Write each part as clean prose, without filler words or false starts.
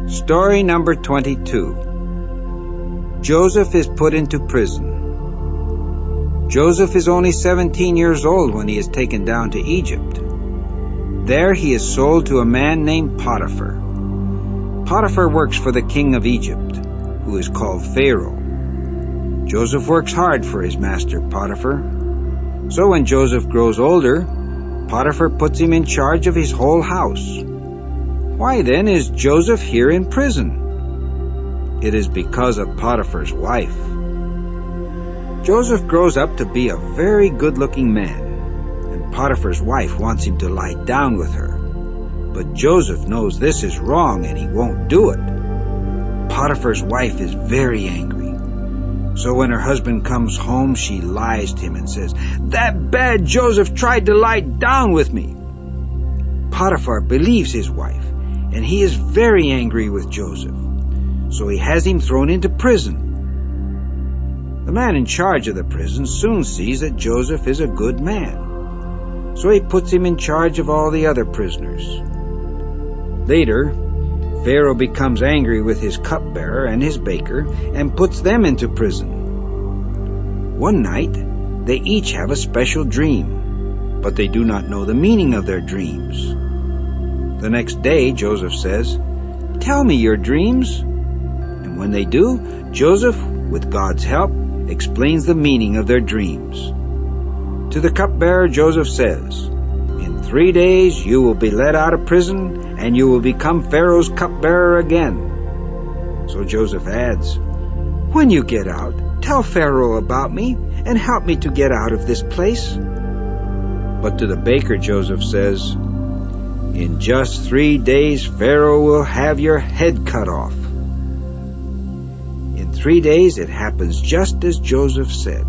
Story number 22. Joseph is put into prison. Joseph is only 17 years old when he is taken down to Egypt. There he is sold to a man named Potiphar. Potiphar works for the king of Egypt, who is called Pharaoh. Joseph works hard for his master Potiphar. So when Joseph grows older, Potiphar puts him in charge of his whole house. Why then is Joseph here in prison? It is because of Potiphar's wife. Joseph grows up to be a very good-looking man, and Potiphar's wife wants him to lie down with her. But Joseph knows this is wrong and he won't do it. Potiphar's wife is very angry. So when her husband comes home, she lies to him and says, "That bad Joseph tried to lie down with me." Potiphar believes his wife, and he is very angry with Joseph. So he has him thrown into prison. The man in charge of the prison soon sees that Joseph is a good man. So he puts him in charge of all the other prisoners. Later, Pharaoh becomes angry with his cupbearer and his baker and puts them into prison. One night, they each have a special dream, but they do not know the meaning of their dreams. The next day, Joseph says, "Tell me your dreams." And when they do, Joseph, with God's help, explains the meaning of their dreams. To the cupbearer, Joseph says, "In 3 days you will be let out of prison, and you will become Pharaoh's cupbearer again." So Joseph adds, "When you get out, tell Pharaoh about me, and help me to get out of this place." But to the baker, Joseph says, "In just 3 days Pharaoh will have your head cut off." In 3 days it happens just as Joseph said.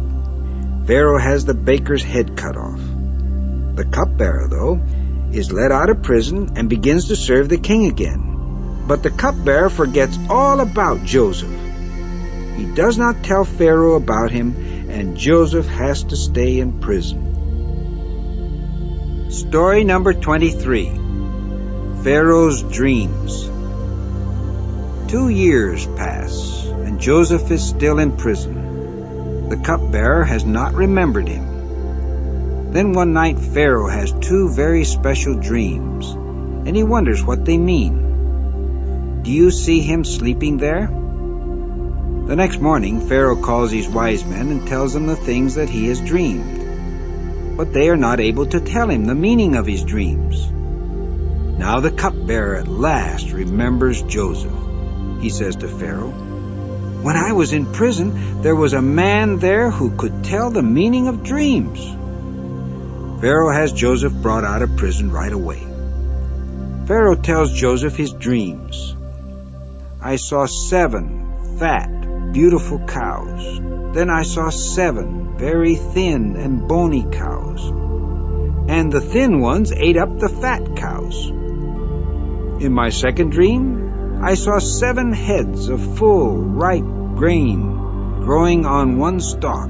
Pharaoh has the baker's head cut off. The cupbearer, though, is let out of prison and begins to serve the king again. But the cupbearer forgets all about Joseph. He does not tell Pharaoh about him, and Joseph has to stay in prison. Story number 23. Pharaoh's Dreams. 2 years pass, and Joseph is still in prison. The cupbearer has not remembered him. Then one night Pharaoh has 2 very special dreams, and he wonders what they mean. Do you see him sleeping there? The next morning Pharaoh calls his wise men and tells them the things that he has dreamed. But they are not able to tell him the meaning of his dreams. Now the cupbearer at last remembers Joseph. He says to Pharaoh, "When I was in prison, there was a man there who could tell the meaning of dreams." Pharaoh has Joseph brought out of prison right away. Pharaoh tells Joseph his dreams. "I saw 7 fat, beautiful cows. Then I saw 7 very thin and bony cows. And the thin ones ate up the fat cows. In my second dream, I saw 7 heads of full, ripe grain growing on one stalk.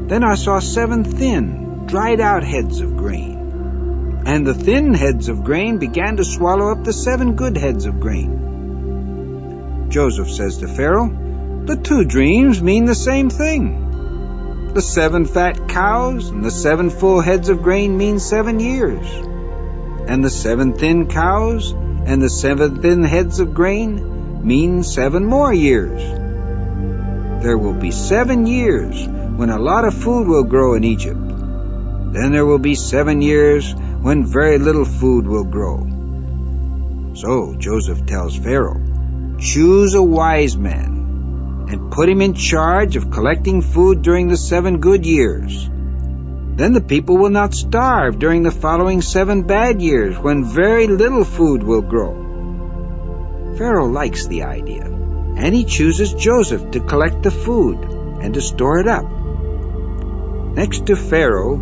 Then I saw 7 thin, dried-out heads of grain. And the thin heads of grain began to swallow up the 7 good heads of grain." Joseph says to Pharaoh, "The 2 dreams mean the same thing. The 7 fat cows and the 7 full heads of grain mean 7 years. And the 7 thin cows and the 7 thin heads of grain mean 7 more years. There will be 7 years when a lot of food will grow in Egypt. Then there will be 7 years when very little food will grow." So Joseph tells Pharaoh, "Choose a wise man and put him in charge of collecting food during the 7 good years. Then the people will not starve during the following 7 bad years when very little food will grow." Pharaoh likes the idea, and he chooses Joseph to collect the food and to store it up. Next to Pharaoh,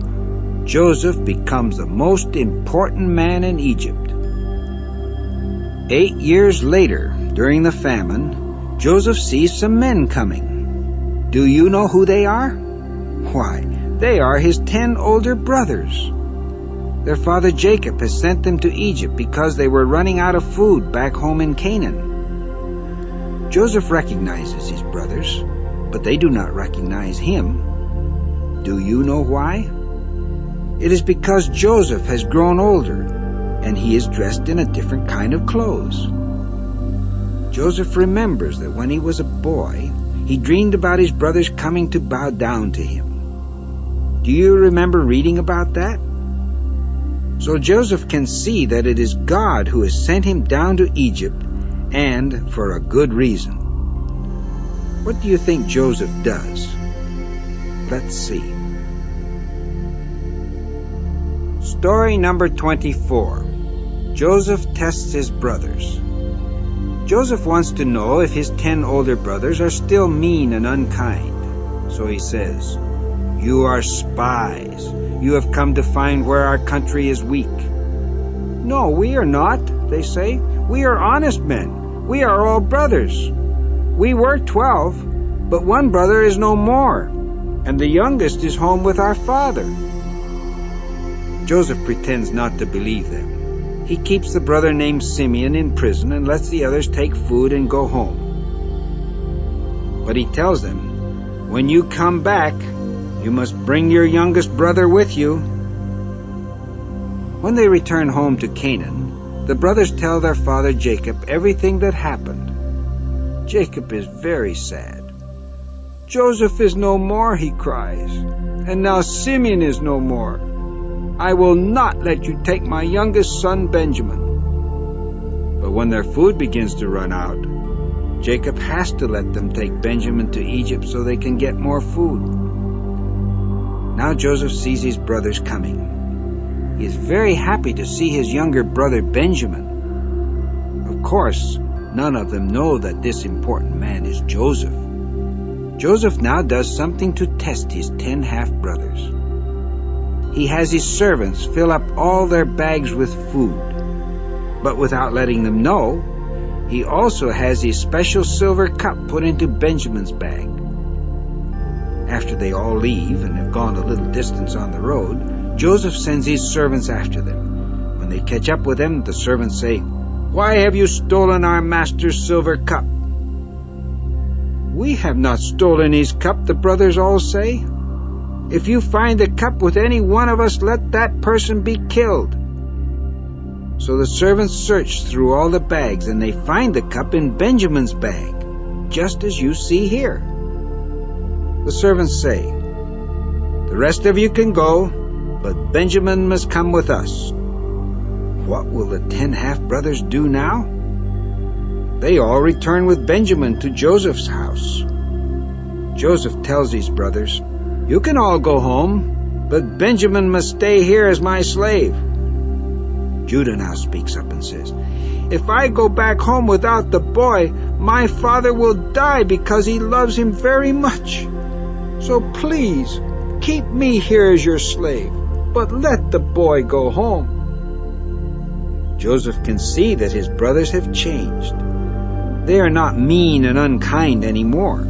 Joseph becomes the most important man in Egypt. 8 years later, during the famine, Joseph sees some men coming. Do you know who they are? Why, they are his 10 older brothers. Their father Jacob has sent them to Egypt because they were running out of food back home in Canaan. Joseph recognizes his brothers, but they do not recognize him. Do you know why? It is because Joseph has grown older, and he is dressed in a different kind of clothes. Joseph remembers that when he was a boy, he dreamed about his brothers coming to bow down to him. Do you remember reading about that? So Joseph can see that it is God who has sent him down to Egypt, and for a good reason. What do you think Joseph does? Let's see. Story number 24. Joseph tests his brothers. Joseph wants to know if his 10 older brothers are still mean and unkind. So he says, "You are spies. You have come to find where our country is weak." "No, we are not," they say. "We are honest men. We are all brothers. We were 12, but one brother is no more, and the youngest is home with our father." Joseph pretends not to believe them. He keeps the brother named Simeon in prison and lets the others take food and go home. But he tells them, "When you come back, you must bring your youngest brother with you." When they return home to Canaan, the brothers tell their father Jacob everything that happened. Jacob is very sad. "Joseph is no more," he cries, "and now Simeon is no more. I will not let you take my youngest son Benjamin." But when their food begins to run out, Jacob has to let them take Benjamin to Egypt so they can get more food. Now Joseph sees his brothers coming. He is very happy to see his younger brother Benjamin. Of course, none of them know that this important man is Joseph. Joseph now does something to test his 10 half-brothers. He has his servants fill up all their bags with food. But without letting them know, he also has his special silver cup put into Benjamin's bag. After they all leave and have gone a little distance on the road, Joseph sends his servants after them. When they catch up with them, the servants say, "Why have you stolen our master's silver cup?" "We have not stolen his cup," the brothers all say. "If you find the cup with any one of us, let that person be killed." So the servants search through all the bags, and they find the cup in Benjamin's bag, just as you see here. The servants say, "The rest of you can go, but Benjamin must come with us." What will the 10 half-brothers do now? They all return with Benjamin to Joseph's house. Joseph tells his brothers, "You can all go home, but Benjamin must stay here as my slave." Judah now speaks up and says, "If I go back home without the boy, my father will die because he loves him very much. So please, keep me here as your slave, but let the boy go home." Joseph can see that his brothers have changed. They are not mean and unkind anymore.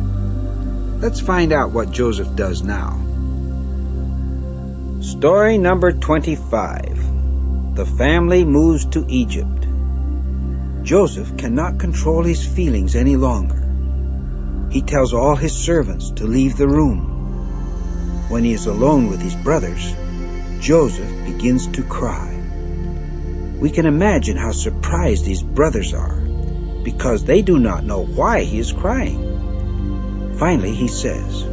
Let's find out what Joseph does now. Story number 25. The family moves to Egypt. Joseph cannot control his feelings any longer. He tells all his servants to leave the room. When he is alone with his brothers, Joseph begins to cry. We can imagine how surprised his brothers are, because they do not know why he is crying. Finally he says,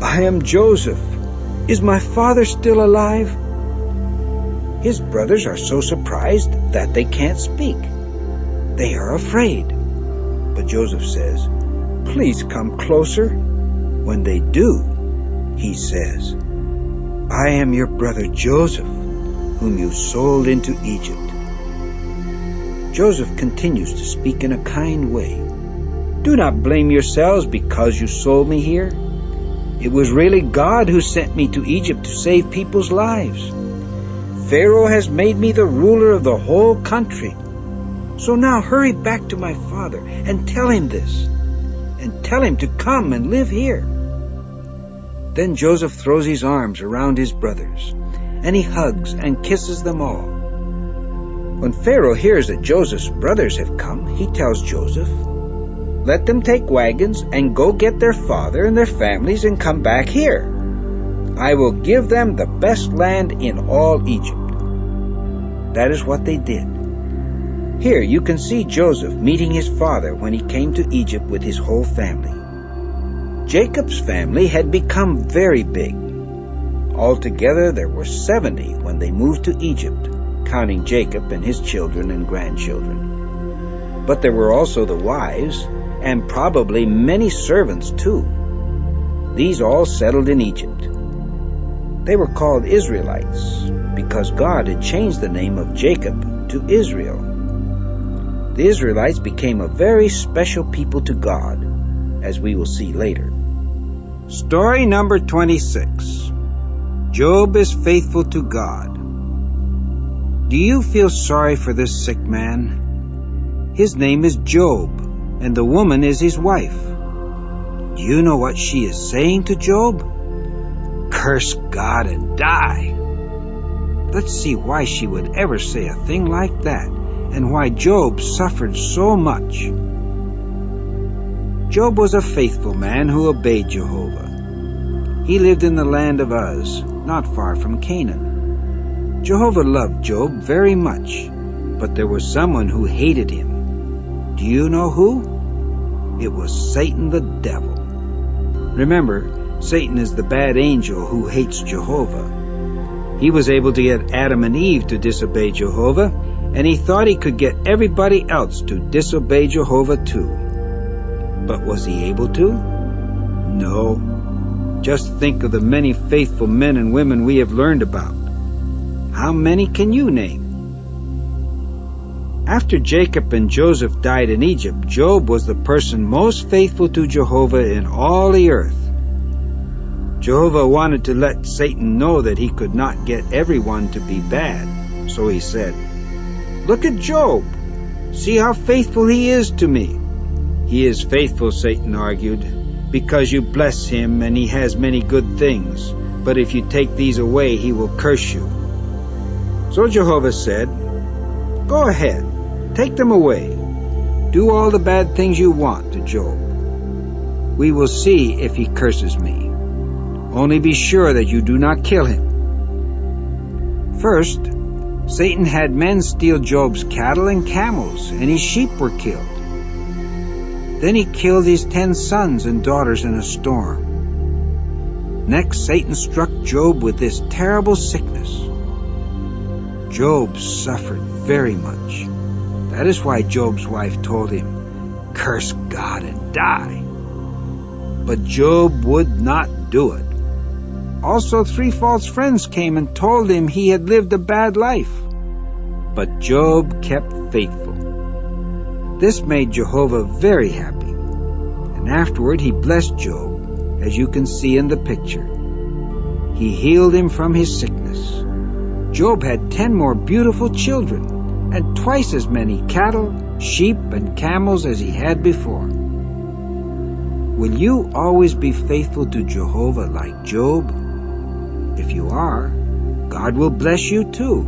"I am Joseph. Is my father still alive?" His brothers are so surprised that they can't speak. They are afraid. But Joseph says, "Please come closer." When they do, he says, "I am your brother Joseph, whom you sold into Egypt." Joseph continues to speak in a kind way. "Do not blame yourselves because you sold me here. It was really God who sent me to Egypt to save people's lives. Pharaoh has made me the ruler of the whole country. So now hurry back to my father and tell him this, and tell him to come and live here." Then Joseph throws his arms around his brothers, and he hugs and kisses them all. When Pharaoh hears that Joseph's brothers have come, he tells Joseph, let them take wagons and go get their father and their families and come back here. I will give them the best land in all Egypt." That is what they did. Here you can see Joseph meeting his father when he came to Egypt with his whole family. Jacob's family had become very big. Altogether there were 70 when they moved to Egypt, counting Jacob and his children and grandchildren. But there were also the wives, and probably many servants too. These all settled in Egypt. They were called Israelites because God had changed the name of Jacob to Israel. The Israelites became a very special people to God, as we will see later. Story number 26. Job is faithful to God. Do you feel sorry for this sick man? His name is Job, and the woman is his wife. Do you know what she is saying to Job? Curse God and die. Let's see why she would ever say a thing like that, and why Job suffered so much. Job was a faithful man who obeyed Jehovah. He lived in the land of Uz, not far from Canaan. Jehovah loved Job very much, but there was someone who hated him. Do you know who? It was Satan the devil. Remember, Satan is the bad angel who hates Jehovah. He was able to get Adam and Eve to disobey Jehovah, and he thought he could get everybody else to disobey Jehovah too. But was he able to? No. Just think of the many faithful men and women we have learned about. How many can you name? After Jacob and Joseph died in Egypt, Job was the person most faithful to Jehovah in all the earth. Jehovah wanted to let Satan know that he could not get everyone to be bad, so he said, "Look at Job. See how faithful he is to me." "He is faithful," Satan argued, "because you bless him and he has many good things. But if you take these away, he will curse you." So Jehovah said, "Go ahead, take them away. Do all the bad things you want to Job. We will see if he curses me. Only be sure that you do not kill him." First, Satan had men steal Job's cattle and camels, and his sheep were killed. Then he killed his 10 sons and daughters in a storm. Next, Satan struck Job with this terrible sickness. Job suffered very much. That is why Job's wife told him, "Curse God and die." But Job would not do it. Also, 3 false friends came and told him he had lived a bad life. But Job kept faithful. This made Jehovah very happy. And afterward he blessed Job, as you can see in the picture. He healed him from his sickness. Job had 10 more beautiful children, and twice as many cattle, sheep, and camels as he had before. Will you always be faithful to Jehovah like Job? If you are, God will bless you too.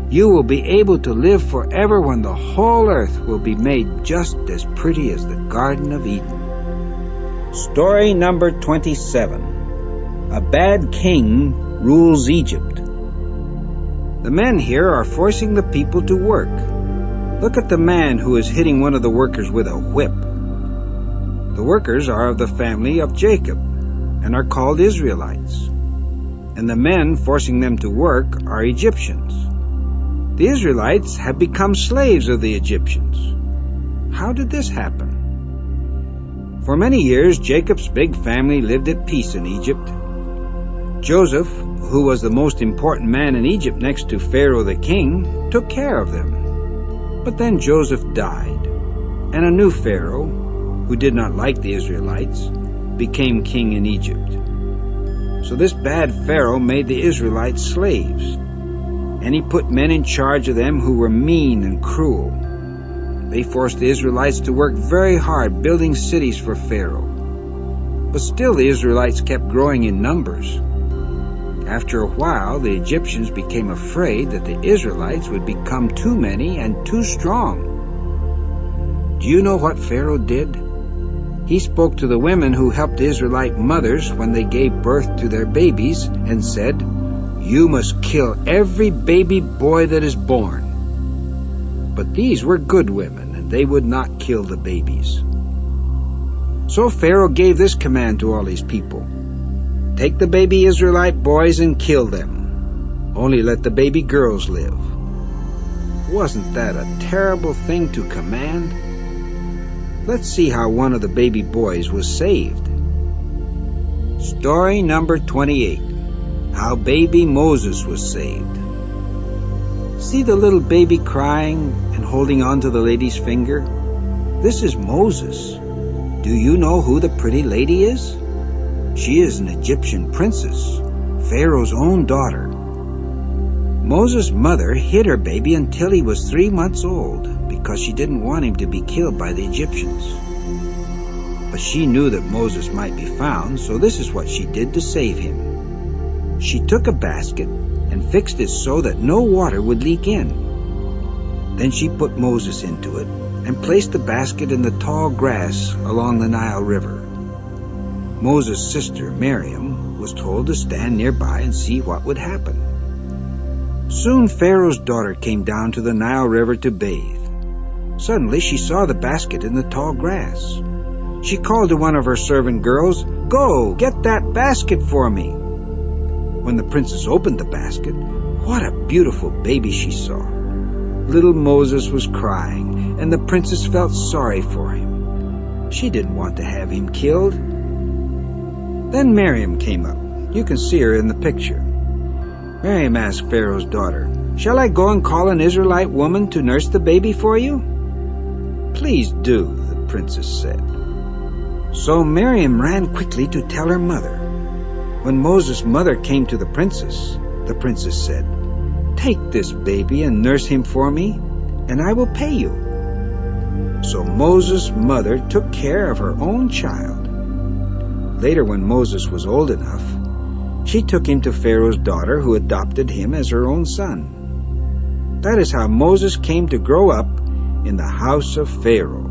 You will be able to live forever when the whole earth will be made just as pretty as the Garden of Eden. Story number 27. A bad king rules Egypt. The men here are forcing the people to work. Look at the man who is hitting one of the workers with a whip. The workers are of the family of Jacob and are called Israelites. And the men forcing them to work are Egyptians. The Israelites have become slaves of the Egyptians. How did this happen? For many years, Jacob's big family lived at peace in Egypt. Joseph, who was the most important man in Egypt next to Pharaoh the king, took care of them. But then Joseph died, and a new Pharaoh, who did not like the Israelites, became king in Egypt. So this bad Pharaoh made the Israelites slaves, and he put men in charge of them who were mean and cruel. They forced the Israelites to work very hard building cities for Pharaoh. But still the Israelites kept growing in numbers. After a while, the Egyptians became afraid that the Israelites would become too many and too strong. Do you know what Pharaoh did? He spoke to the women who helped Israelite mothers when they gave birth to their babies and said, "You must kill every baby boy that is born." But these were good women, and they would not kill the babies. So Pharaoh gave this command to all his people: "Take the baby Israelite boys and kill them. Only let the baby girls live." Wasn't that a terrible thing to command? Let's see how one of the baby boys was saved. Story number 28. How baby Moses was saved. See the little baby crying and holding on to the lady's finger? This is Moses. Do you know who the pretty lady is? She is an Egyptian princess, Pharaoh's own daughter. Moses' mother hid her baby until he was 3 months old because she didn't want him to be killed by the Egyptians. But she knew that Moses might be found, so this is what she did to save him. She took a basket and fixed it so that no water would leak in. Then she put Moses into it and placed the basket in the tall grass along the Nile River. Moses' sister, Miriam, was told to stand nearby and see what would happen. Soon Pharaoh's daughter came down to the Nile River to bathe. Suddenly she saw the basket in the tall grass. She called to one of her servant girls, "Go, get that basket for me." When the princess opened the basket, what a beautiful baby she saw. Little Moses was crying, and the princess felt sorry for him. She didn't want to have him killed. Then Miriam came up. You can see her in the picture. Miriam asked Pharaoh's daughter, "Shall I go and call an Israelite woman to nurse the baby for you?" "Please do," the princess said. So Miriam ran quickly to tell her mother. When Moses' mother came to the princess said, "Take this baby and nurse him for me, and I will pay you." So Moses' mother took care of her own child. Later, when Moses was old enough, she took him to Pharaoh's daughter, who adopted him as her own son. That is how Moses came to grow up in the house of Pharaoh.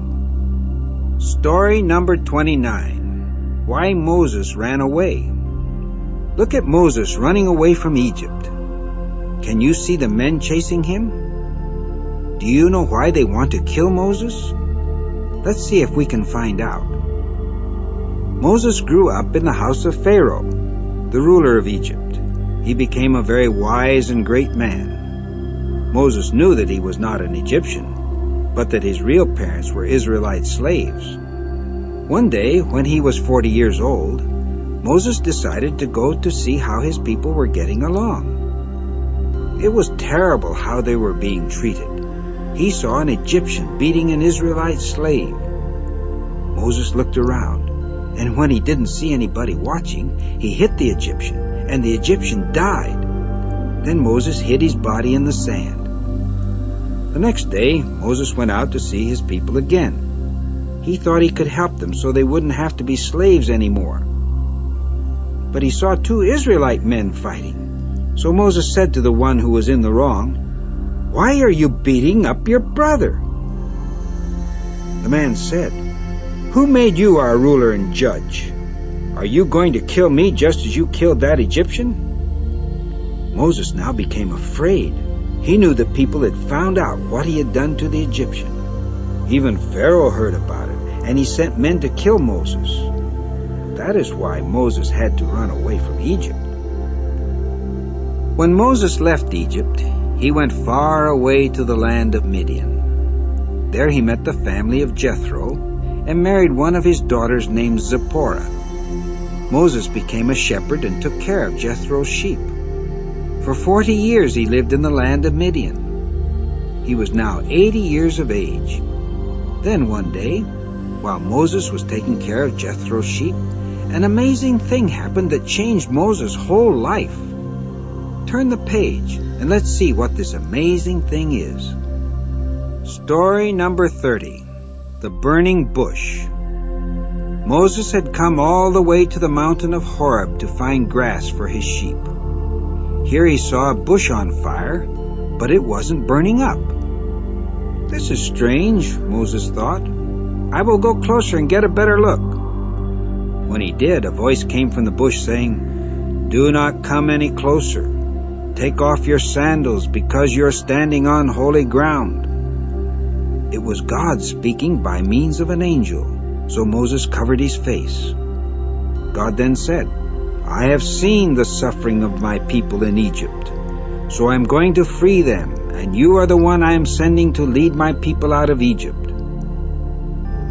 Story number 29. Why Moses ran away. Look at Moses running away from Egypt. Can you see the men chasing him? Do you know why they want to kill Moses? Let's see if we can find out. Moses grew up in the house of Pharaoh, the ruler of Egypt. He became a very wise and great man. Moses knew that he was not an Egyptian, but that his real parents were Israelite slaves. One day, when he was 40 years old, Moses decided to go to see how his people were getting along. It was terrible how they were being treated. He saw an Egyptian beating an Israelite slave. Moses looked around, and when he didn't see anybody watching, he hit the Egyptian, and the Egyptian died. Then Moses hid his body in the sand. The next day, Moses went out to see his people again. He thought he could help them so they wouldn't have to be slaves anymore. But he saw 2 Israelite men fighting. So Moses said to the one who was in the wrong, "Why are you beating up your brother?" The man said, "Who made you our ruler and judge? Are you going to kill me just as you killed that Egyptian?" Moses now became afraid. He knew the people had found out what he had done to the Egyptian. Even Pharaoh heard about it, and he sent men to kill Moses. That is why Moses had to run away from Egypt. When Moses left Egypt, he went far away to the land of Midian. There he met the family of Jethro and married one of his daughters named Zipporah. Moses became a shepherd and took care of Jethro's sheep. For 40 years he lived in the land of Midian. He was now 80 years of age. Then one day, while Moses was taking care of Jethro's sheep, an amazing thing happened that changed Moses' whole life. Turn the page and let's see what this amazing thing is. Story number 30. The Burning Bush. Moses had come all the way to the mountain of Horeb to find grass for his sheep. Here he saw a bush on fire, but it wasn't burning up. This is strange, Moses thought. I will go closer and get a better look." When he did, a voice came from the bush saying, "Do not come any closer. Take off your sandals, because you are standing on holy ground." It was God speaking by means of an angel, so Moses covered his face. God then said, "I have seen the suffering of my people in Egypt, so I am going to free them, and you are the one I am sending to lead my people out of Egypt."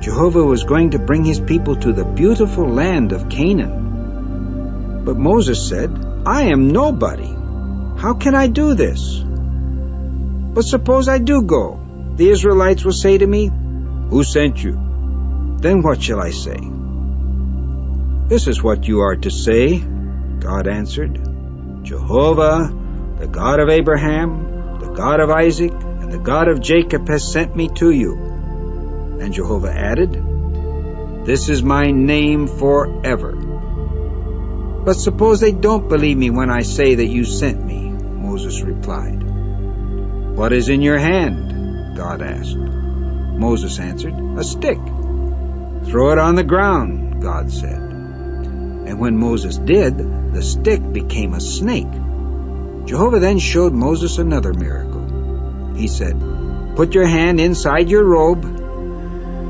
Jehovah was going to bring his people to the beautiful land of Canaan. But Moses said, "I am nobody. How can I do this? But suppose I do go. The Israelites will say to me, 'Who sent you?' Then what shall I say?" "This is what you are to say," God answered. "Jehovah, the God of Abraham, the God of Isaac, and the God of Jacob has sent me to you." And Jehovah added, "This is my name forever." "But suppose they don't believe me when I say that you sent me," Moses replied. "What is in your hand?" God asked. Moses answered, "A stick." "Throw it on the ground," God said. And when Moses did, the stick became a snake. Jehovah then showed Moses another miracle. He said, "Put your hand inside your robe."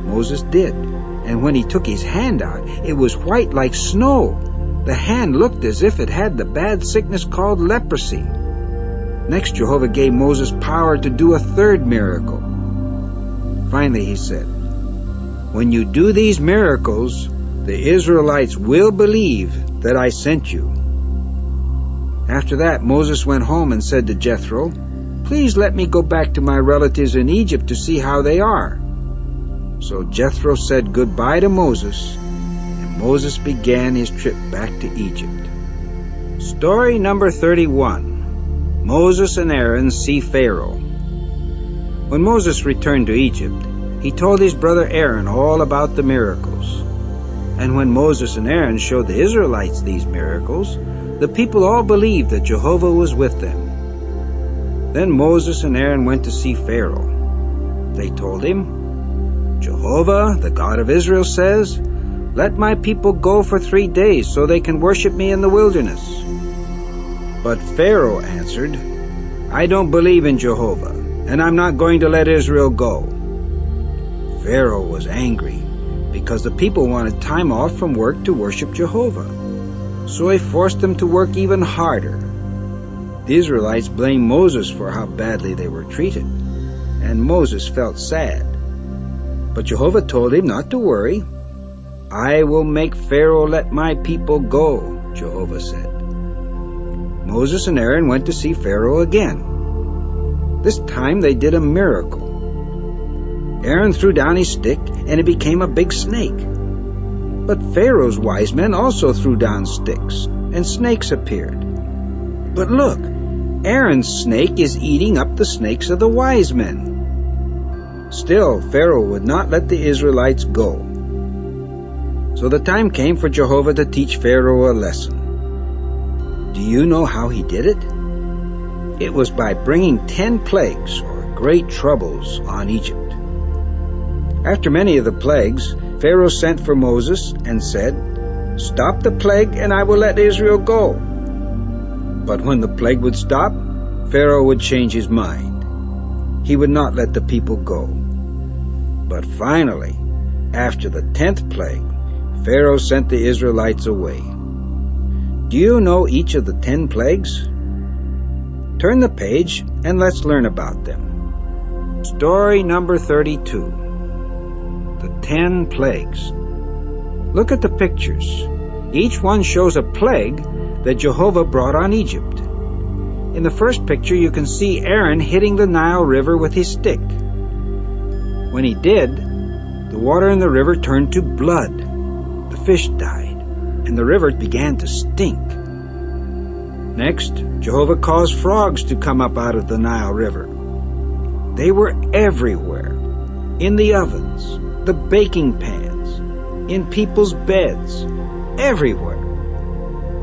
Moses did, and when he took his hand out, it was white like snow. The hand looked as if it had the bad sickness called leprosy. Next, Jehovah gave Moses power to do a third miracle. Finally, he said, "When you do these miracles, the Israelites will believe that I sent you." After that, Moses went home and said to Jethro, "Please let me go back to my relatives in Egypt to see how they are." So Jethro said goodbye to Moses, and Moses began his trip back to Egypt. Story number 31. Moses and Aaron see Pharaoh. When Moses returned to Egypt, he told his brother Aaron all about the miracles. And when Moses and Aaron showed the Israelites these miracles, the people all believed that Jehovah was with them. Then Moses and Aaron went to see Pharaoh. They told him, "Jehovah, the God of Israel, says, 'Let my people go for 3 days so they can worship me in the wilderness.'" But Pharaoh answered, "I don't believe in Jehovah, and I'm not going to let Israel go." Pharaoh was angry because the people wanted time off from work to worship Jehovah. So he forced them to work even harder. The Israelites blamed Moses for how badly they were treated, and Moses felt sad. But Jehovah told him not to worry. "I will make Pharaoh let my people go," Jehovah said. Moses and Aaron went to see Pharaoh again. This time they did a miracle. Aaron threw down his stick, and it became a big snake. But Pharaoh's wise men also threw down sticks, and snakes appeared. But look, Aaron's snake is eating up the snakes of the wise men. Still, Pharaoh would not let the Israelites go. So the time came for Jehovah to teach Pharaoh a lesson. Do you know how he did it? It was by bringing 10 plagues, or great troubles, on Egypt. After many of the plagues, Pharaoh sent for Moses and said, "Stop the plague and I will let Israel go." But when the plague would stop, Pharaoh would change his mind. He would not let the people go. But finally, after the 10th plague, Pharaoh sent the Israelites away. Do you know each of the 10 plagues? Turn the page and let's learn about them. Story number 32. The 10 plagues. Look at the pictures. Each one shows a plague that Jehovah brought on Egypt. In the first picture you can see Aaron hitting the Nile River with his stick. When he did, the water in the river turned to blood. The fish died, and the river began to stink. Next, Jehovah caused frogs to come up out of the Nile River. They were everywhere, in the ovens, the baking pans, in people's beds, everywhere.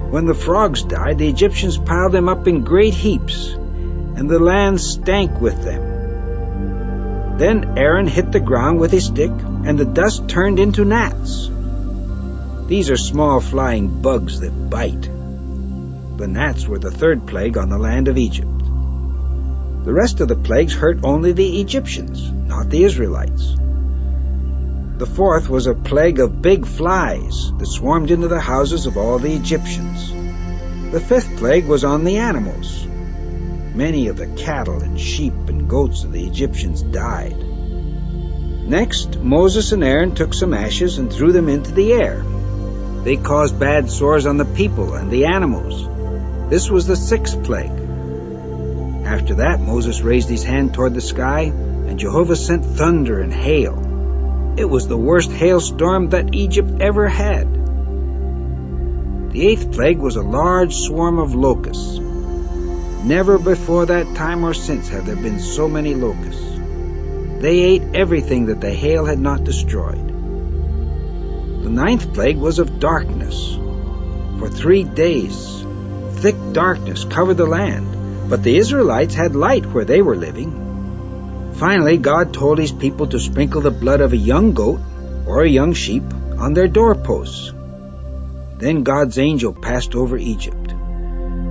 When the frogs died, the Egyptians piled them up in great heaps, and the land stank with them. Then Aaron hit the ground with his stick, and the dust turned into gnats. These are small flying bugs that bite. The gnats were the third plague on the land of Egypt. The rest of the plagues hurt only the Egyptians, not the Israelites. The fourth was a plague of big flies that swarmed into the houses of all the Egyptians. The fifth plague was on the animals. Many of the cattle and sheep and goats of the Egyptians died. Next, Moses and Aaron took some ashes and threw them into the air. They caused bad sores on the people and the animals. This was the sixth plague. After that, Moses raised his hand toward the sky, and Jehovah sent thunder and hail. It was the worst hailstorm that Egypt ever had. The eighth plague was a large swarm of locusts. Never before that time or since have there been so many locusts. They ate everything that the hail had not destroyed. The ninth plague was of darkness. For 3 days, thick darkness covered the land, but the Israelites had light where they were living. Finally, God told his people to sprinkle the blood of a young goat or a young sheep on their doorposts. Then God's angel passed over Egypt.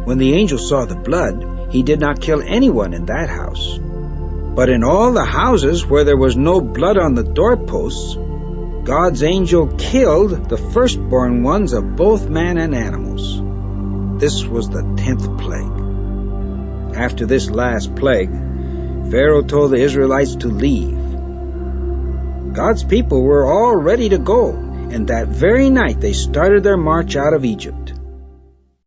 When the angel saw the blood, he did not kill anyone in that house. But in all the houses where there was no blood on the doorposts, God's angel killed the firstborn ones of both man and animals. This was the 10th plague. After this last plague, Pharaoh told the Israelites to leave. God's people were all ready to go, and that very night they started their march out of Egypt.